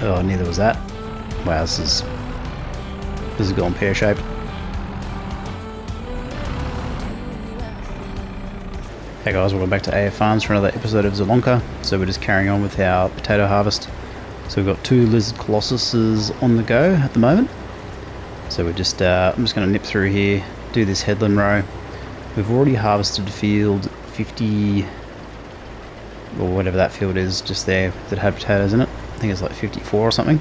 Oh, neither was that. Wow, this is going pear-shaped. Hey guys, welcome back to AF Farms for another episode of Zielonka. So we're just carrying on with our potato harvest. So we've got 2 lizard colossuses on the go at the moment. So we're just, I'm just going to nip through here, do this headland row. We've already harvested field 50, or whatever that field is just there that had potatoes in it. I think it's like 54 or something.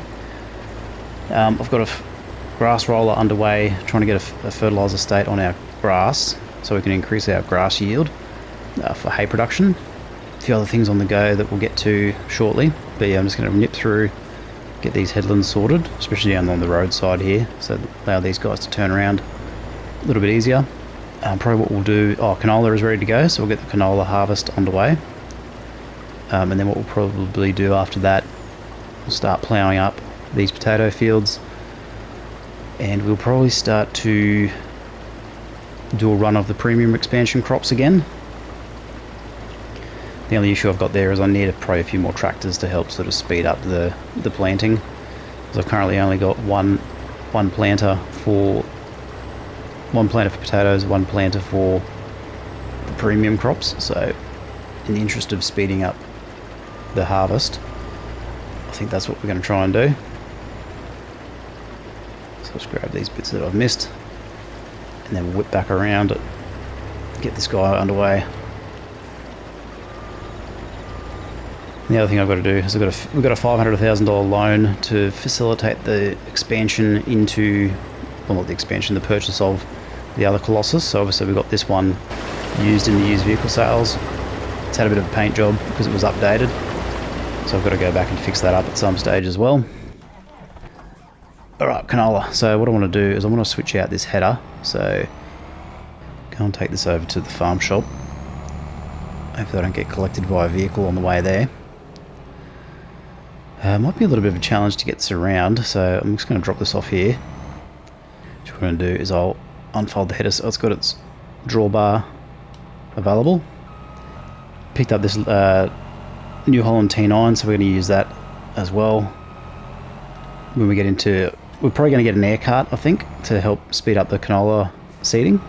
I've got a grass roller underway trying to get a fertilizer state on our grass so we can increase our grass yield for hay production. A few other things on the go that we'll get to shortly, but yeah, I'm just going to nip through, get these headlands sorted, especially down on the roadside here, so allow these guys to turn around a little bit easier. Probably what we'll do, canola is ready to go, so we'll get the canola harvest underway, and then what we'll probably do after that, we'll start ploughing up these potato fields, and we'll probably start to do a run of the premium expansion crops again. The only issue I've got there is I need probably a few more tractors to help sort of speed up the planting, because I've currently only got one planter for potatoes, one planter for the premium crops. So in the interest of speeding up the harvest, I think that's what we're going to try and do. So let's grab these bits that I've missed, and then we'll whip back around, get this guy underway. The other thing I've got to do is we've got a $500,000 loan to facilitate the expansion into, well, not the expansion, the purchase of the other Colossus. So obviously we've got this one used in the used vehicle sales. It's had a bit of a paint job because it was updated, so I've got to go back and fix that up at some stage as well. Alright, canola. So what I want to do is I want to switch out this header. So go and take this over to the farm shop. Hopefully I don't get collected by a vehicle on the way there. Might be a little bit of a challenge to get this around, so I'm just going to drop this off here. What I'm going to do is I'll unfold the header so it's got its drawbar available. Picked up this New Holland T9, so we're going to use that as well. When we get into, we're probably going to get an air cart, I think, to help speed up the canola seeding.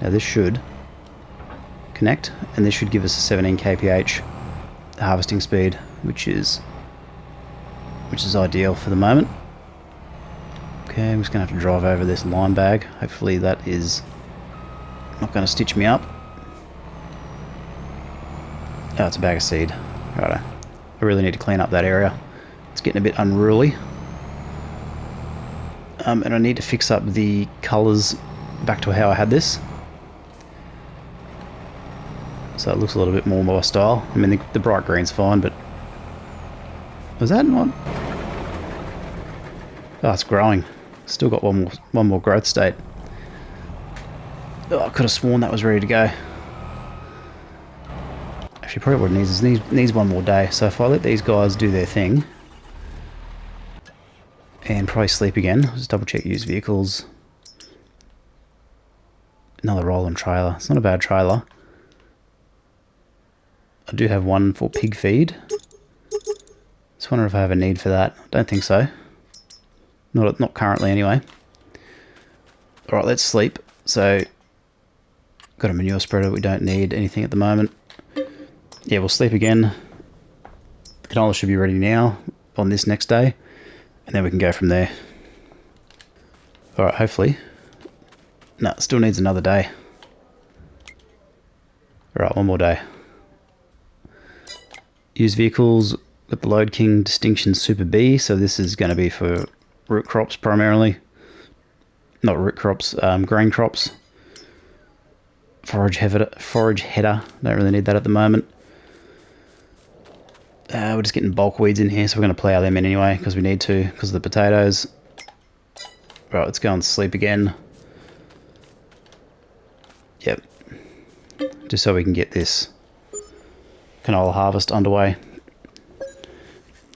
Now this should connect, and this should give us a 17 kph harvesting speed, which is ideal for the moment. Okay, I'm just going to have to drive over this lime bag. Hopefully that is not going to stitch me up. Oh, it's a bag of seed. Righto. I really need to clean up that area. It's getting a bit unruly. And I need to fix up the colours back to how I had this. So it looks a little bit more my style. I mean, the bright green's fine, but was that not? Oh, it's growing. Still got one more growth state. Oh, I could have sworn that was ready to go. Actually, probably what it needs is needs one more day. So if I let these guys do their thing and probably sleep again, I'll just double check used vehicles. Another rolling trailer. It's not a bad trailer. I do have one for pig feed. Just wonder if I have a need for that. Don't think so. Not currently anyway. Alright, let's sleep. So, got a manure spreader. We don't need anything at the moment. Yeah, we'll sleep again. The canola should be ready now on this next day, and then we can go from there. Alright, hopefully. No, it still needs another day. Alright, one more day. Used vehicles, got the Load King Distinction Super B, so this is going to be for root crops primarily. Not root crops, grain crops. Forage header, don't really need that at the moment. We're just getting bulk weeds in here, so we're going to plough them in anyway, because we need to, because of the potatoes. Right, let's go and sleep again. Yep. Just so we can get this canola harvest underway.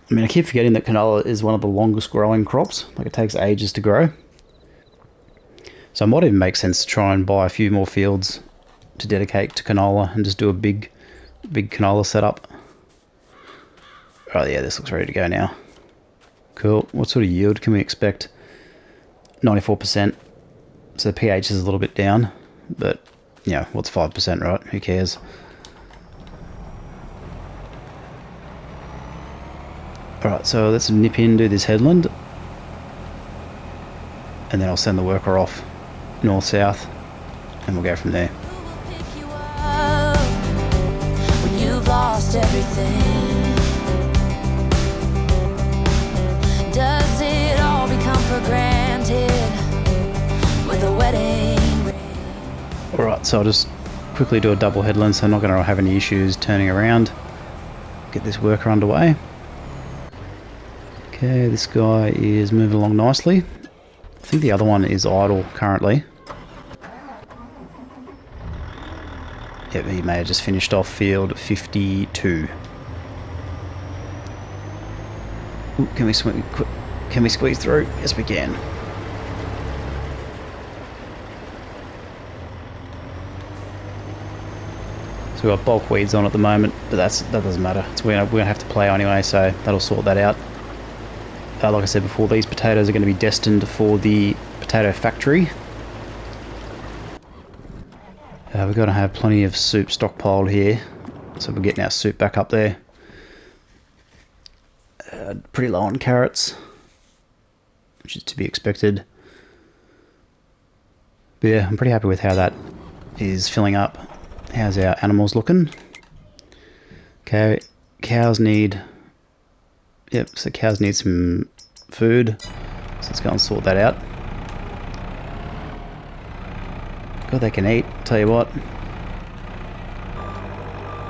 I mean, I keep forgetting that canola is one of the longest growing crops. Like, it takes ages to grow. So it might even make sense to try and buy a few more fields to dedicate to canola and just do a big canola setup. Right, yeah, this looks ready to go now. Cool. What sort of yield can we expect? 94%. So pH is a little bit down, but yeah, what's 5%, right? Who cares? Alright, so let's nip in, do this headland, and then I'll send the worker off north-south, and we'll go from there. Who will pick you up when you've lost everything? Does it all become for granted with a wedding ring? Alright, so I'll just quickly do a double headland so I'm not going to have any issues turning around. Get this worker underway. Okay, this guy is moving along nicely. I think the other one is idle currently. Yep, he may have just finished off field 52. Ooh, can we squeeze through? Yes, we can. So we've got bulk weeds on at the moment, but that doesn't matter. We're gonna have to plough anyway, so that'll sort that out. Like I said before, these potatoes are going to be destined for the potato factory. We're going to have plenty of soup stockpiled here, so we're getting our soup back up there. Pretty low on carrots, which is to be expected. But yeah, I'm pretty happy with how that is filling up. How's our animals looking? Okay, cows need... Yep, so cows need some food, so let's go and sort that out. God, they can eat, tell you what.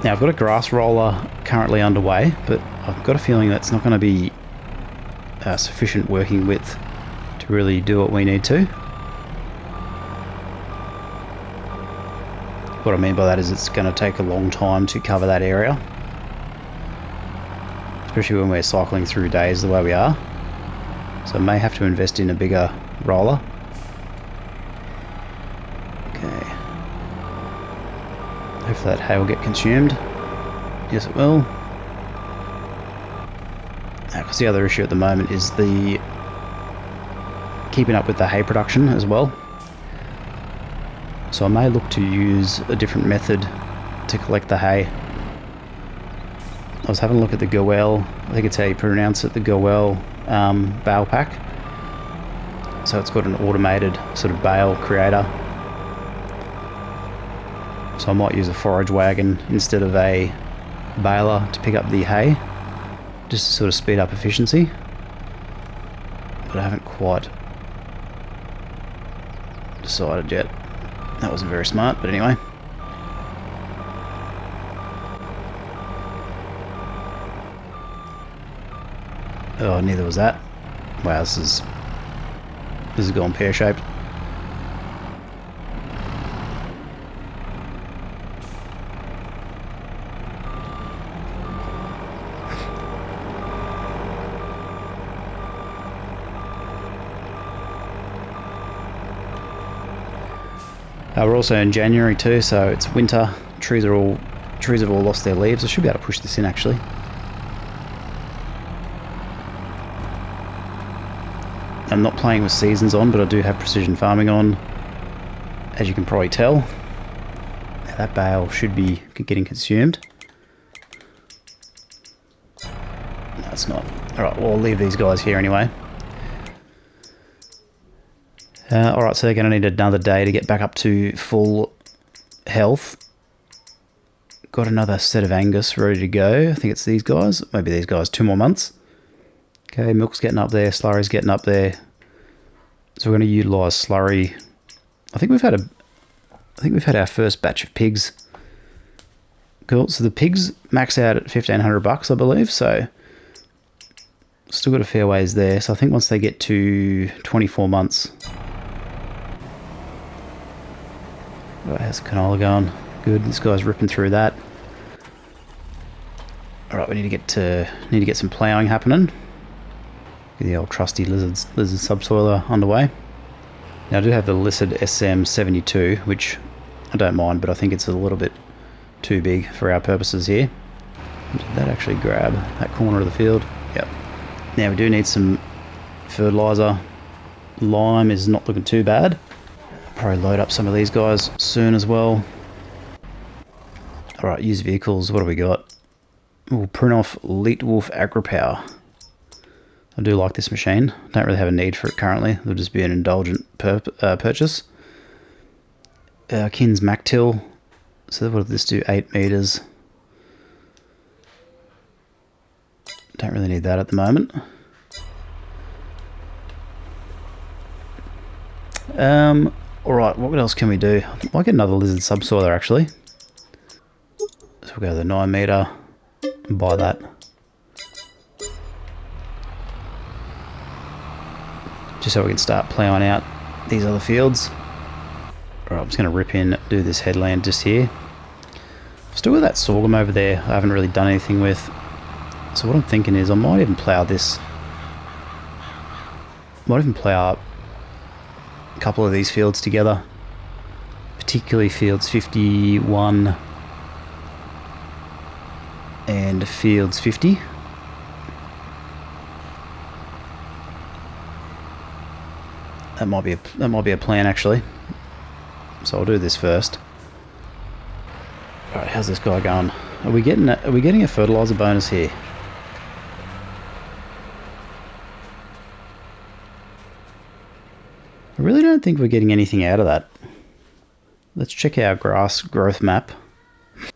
Now, I've got a grass roller currently underway, but I've got a feeling that's not going to be sufficient working width to really do what we need to. What I mean by that is it's going to take a long time to cover that area. Especially when we're cycling through days the way we are. So I may have to invest in a bigger roller. Okay. Hopefully that hay will get consumed. Yes, it will. Because the other issue at the moment is the keeping up with the hay production as well. So I may look to use a different method to collect the hay. I was having a look at the Goel, I think it's how you pronounce it, the Goel bale pack. So it's got an automated sort of bale creator. So I might use a forage wagon instead of a baler to pick up the hay, just to sort of speed up efficiency. But I haven't quite decided yet. That wasn't very smart, but anyway. Oh, neither was that. Wow, this is going pear-shaped. We're also in January too, so it's winter. Trees have all lost their leaves. I should be able to push this in actually. I'm not playing with seasons on, but I do have precision farming on, as you can probably tell. Now that bale should be getting consumed. No, it's not. Alright, well, I'll leave these guys here anyway. Alright, so they're going to need another day to get back up to full health. Got another set of Angus ready to go. I think it's these guys. Maybe these guys. 2 more months. Okay, milk's getting up there. Slurry's getting up there. So we're going to utilise slurry. I think we've had our first batch of pigs. Cool. So the pigs max out at $1,500, I believe. So still got a fair ways there. So I think once they get to 24 months. Right, how's the canola going? Good. This guy's ripping through that. All right, we need to get some ploughing happening. Get the old trusty lizard subsoiler underway. Now I do have the Lizard SM72, which I don't mind, but I think it's a little bit too big for our purposes here. Did that actually grab that corner of the field? Yep. Now we do need some fertilizer. Lime is not looking too bad. Probably load up some of these guys soon as well. Alright, use vehicles. What do we got? We'll print off Elite Wolf Agri-Power. I do like this machine. Don't really have a need for it currently. It'll just be an indulgent purchase. Kin's MacTill. So what did this do? 8 meters. Don't really need that at the moment. Alright, what else can we do? I might get another lizard subsoiler actually. So we'll go to the 9 meter and buy that. Just so we can start ploughing out these other fields. Alright, I'm just going to rip in, do this headland just here. Still got that sorghum over there I haven't really done anything with. So what I'm thinking is I might even plough this. Might even plough a couple of these fields together. Particularly fields 51 and fields 50. That might be a plan actually. So I'll do this first. Alright, how's this guy going? Are we getting a fertilizer bonus here? I really don't think we're getting anything out of that. Let's check our grass growth map.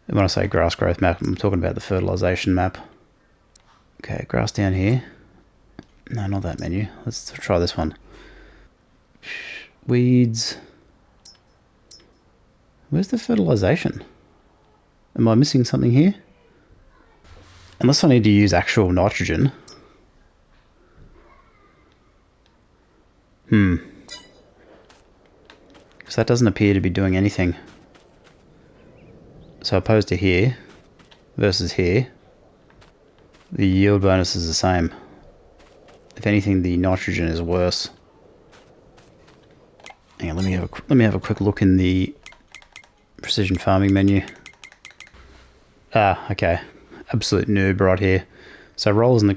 And when I say grass growth map, I'm talking about the fertilization map. Okay, grass down here. No, not that menu. Let's try this one. Weeds. Where's the fertilization? Am I missing something here? Unless I need to use actual nitrogen. Because that doesn't appear to be doing anything. So opposed to here versus here, the yield bonus is the same. If anything, the nitrogen is worse. Hang on, let me have a quick look in the precision farming menu. Ah, okay. Absolute noob right here. So rollers in the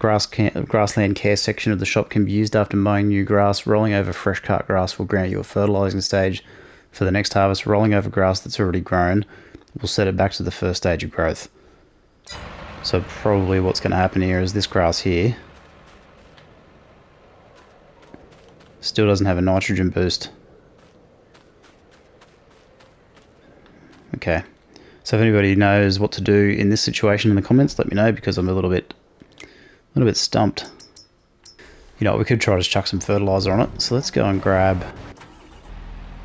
grassland care section of the shop can be used after mowing new grass. Rolling over fresh cut grass will grant you a fertilizing stage for the next harvest. Rolling over grass that's already grown will set it back to the first stage of growth. So probably what's going to happen here is this grass here still doesn't have a nitrogen boost. Okay. So if anybody knows what to do in this situation in the comments, let me know, because I'm a little bit stumped. You know, we could try to chuck some fertilizer on it. So let's go and grab...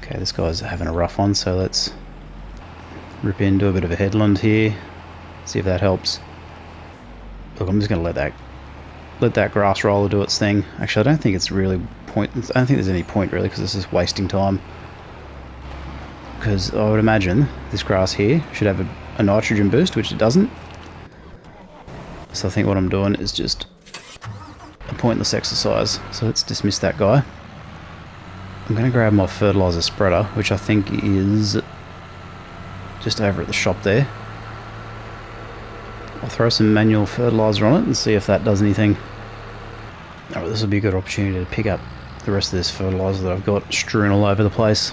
Okay, this guy's having a rough one, so let's rip in, do a bit of a headland here. See if that helps. Look, I'm just going to let that grass roller do its thing. Actually, I don't think it's really I don't think there's any point really, because this is wasting time. Because I would imagine this grass here should have a nitrogen boost, which it doesn't. So I think what I'm doing is just a pointless exercise. So let's dismiss that guy. I'm going to grab my fertilizer spreader, which I think is just over at the shop there. I'll throw some manual fertilizer on it and see if that does anything. Oh, this will be a good opportunity to pick up the rest of this fertilizer that I've got strewn all over the place.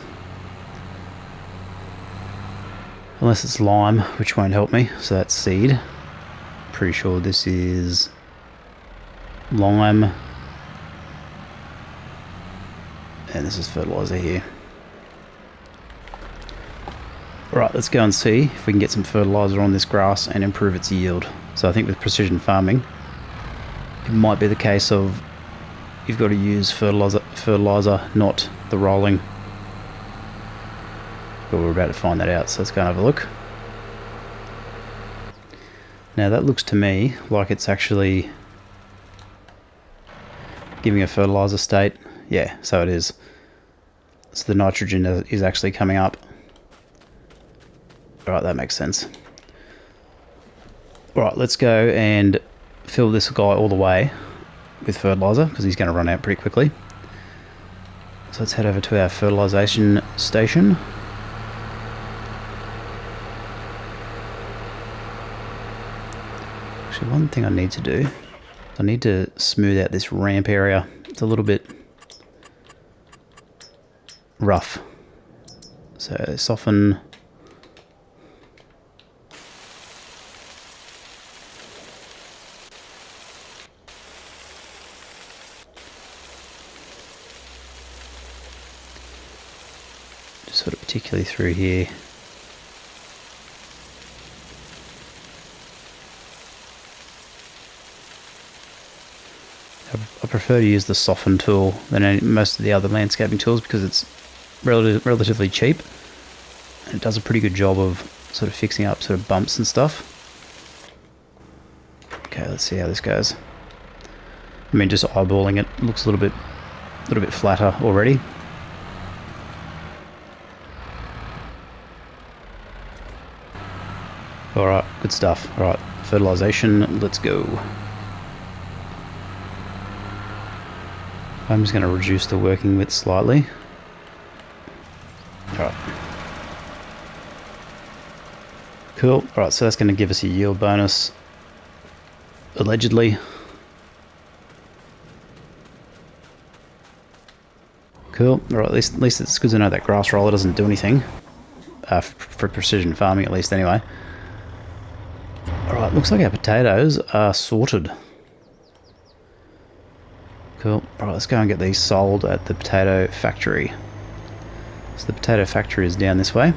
Unless it's lime, which won't help me. So that's seed. Pretty sure this is lime. And this is fertilizer here. Right, let's go and see if we can get some fertilizer on this grass and improve its yield. So I think with precision farming, it might be the case of you've got to use fertilizer, not the rolling. But we're about to find that out, so let's go and have a look. Now that looks to me like it's actually giving a fertilizer state. Yeah, so it is. So the nitrogen is actually coming up. Alright, that makes sense. Alright, let's go and fill this guy all the way with fertilizer, because he's going to run out pretty quickly. So let's head over to our fertilization station. Actually, one thing I need to do I need to smooth out this ramp area. It's a little bit rough. So soften. Just sort of particularly through here. I prefer to use the soften tool than most of the other landscaping tools because it's relatively cheap and it does a pretty good job of sort of fixing up sort of bumps and stuff. Okay, let's see how this goes. I mean, just eyeballing it looks a little bit flatter already. All right, good stuff. All right, fertilization, let's go. I'm just going to reduce the working width slightly. Alright. Cool. Alright, so that's going to give us a yield bonus. Allegedly. Cool. Alright, at least it's good to know that grass roller doesn't do anything. For precision farming at least anyway. Alright, looks like our potatoes are sorted. Cool. Alright, let's go and get these sold at the potato factory. So the potato factory is down this way.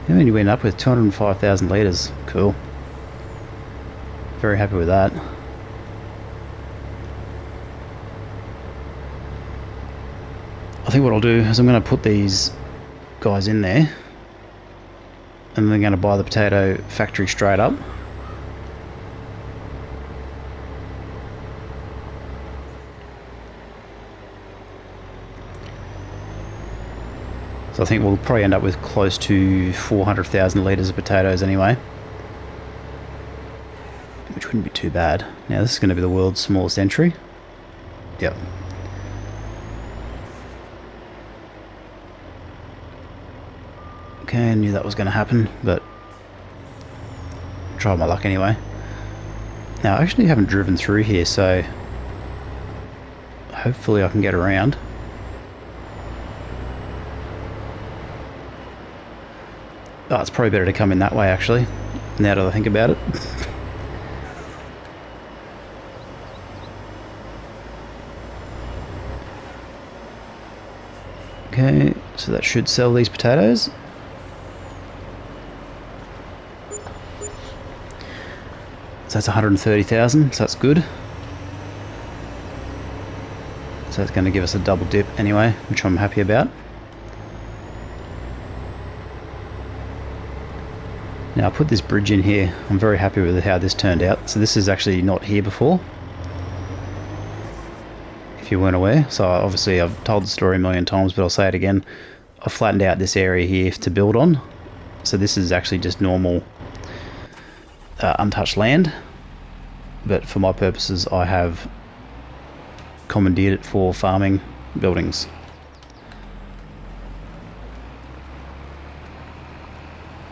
And then you end up with 205,000 litres. Cool. Very happy with that. I think what I'll do is I'm going to put these guys in there. And then I'm going to buy the potato factory straight up. So I think we'll probably end up with close to 400,000 litres of potatoes anyway. Which wouldn't be too bad. Now this is going to be the world's smallest entry. Yep. Okay, I knew that was going to happen, but tried my luck anyway. Now I actually haven't driven through here, so hopefully I can get around. Oh, it's probably better to come in that way, actually, now that I think about it. Okay, so that should sell these potatoes. So that's 130,000, so that's good. So that's going to give us a double dip anyway, which I'm happy about. Now I put this bridge in here. I'm very happy with how this turned out. So this is actually not here before, if you weren't aware. So obviously I've told the story a million times, but I'll say it again. I flattened out this area here to build on. So this is actually just normal untouched land. But for my purposes, I have commandeered it for farming buildings.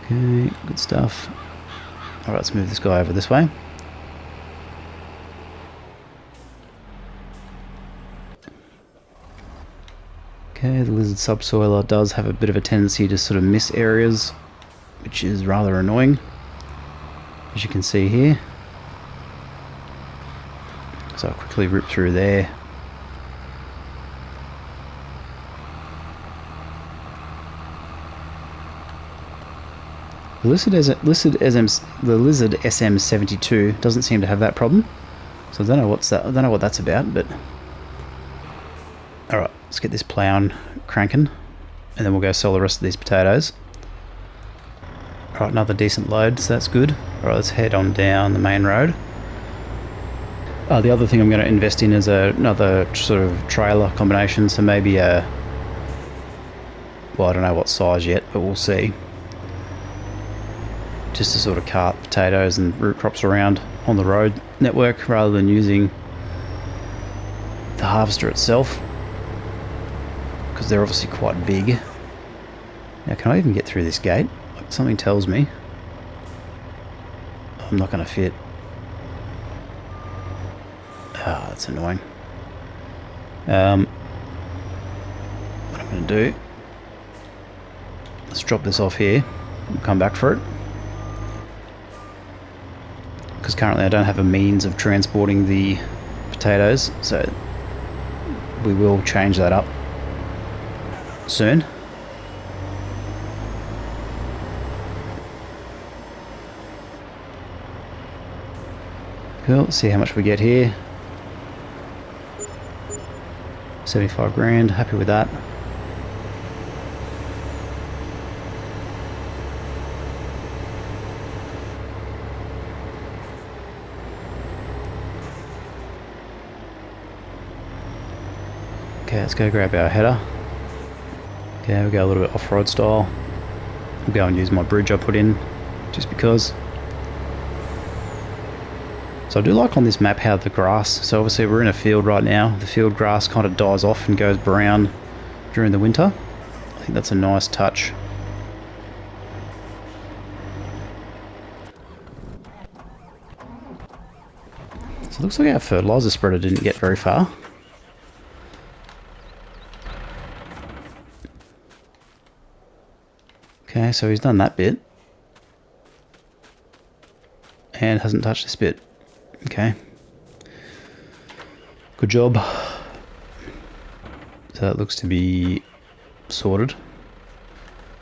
Okay, good stuff. Alright, let's move this guy over this way. Okay, the lizard subsoiler does have a bit of a tendency to sort of miss areas, which is rather annoying, as you can see here. So I'll quickly rip through there. The lizard SM72 doesn't seem to have that problem, so I don't know what that's about. But all right, let's get this plough cranking, and then we'll go sell the rest of these potatoes. All right, another decent load, so that's good. All right, let's head on down the main road. The other thing I'm going to invest in is another sort of trailer combination, so maybe well, I don't know what size yet, but we'll see. Just to sort of cart potatoes and root crops around on the road network rather than using the harvester itself, because they're obviously quite big. Now, can I even get through this gate? Like, something tells me I'm not going to fit. Ah, that's annoying. What I'm going to do, let's drop this off here and come back for it. Because currently I don't have a means of transporting the potatoes, so we will change that up soon. Cool, let's see how much we get here. 75 grand, happy with that. Okay, let's go grab our header. Okay, we'll go a little bit off-road style. We'll go and use my bridge I put in, just because. So I do like on this map how the grass, so obviously we're in a field right now, the field grass kind of dies off and goes brown during the winter. I think that's a nice touch. So it looks like our fertilizer spreader didn't get very far. Okay, so he's done that bit. And hasn't touched this bit. Okay. Good job. So that looks to be sorted.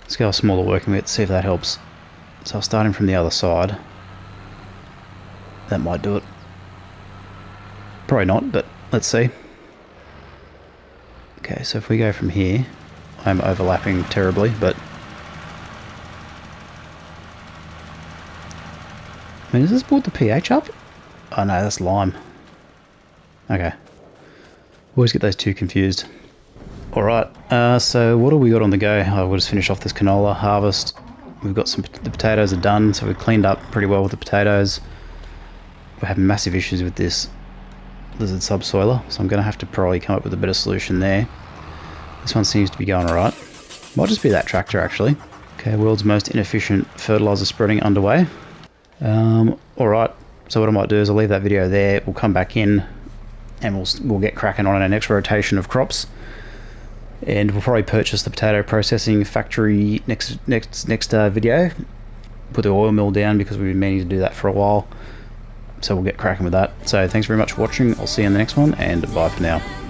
Let's go a smaller working width, see if that helps. So I'll start him from the other side. That might do it. Probably not, but let's see. Okay, so if we go from here, I'm overlapping terribly, but I mean, has this brought the pH up? Oh no, that's lime. Okay. Always get those two confused. Alright, so what have we got on the go? We'll just finish off this canola harvest. We've got the potatoes are done, so we've cleaned up pretty well with the potatoes. We're having massive issues with this lizard subsoiler, so I'm going to have to probably come up with a better solution there. This one seems to be going alright. Might just be that tractor actually. Okay, world's most inefficient fertilizer spreading underway. Alright, so what I might do is I'll leave that video there, we'll come back in and we'll get cracking on our next rotation of crops, and we'll probably purchase the potato processing factory next video, put the oil mill down because we've been meaning to do that for a while, so we'll get cracking with that. So thanks very much for watching, I'll see you in the next one, and bye for now.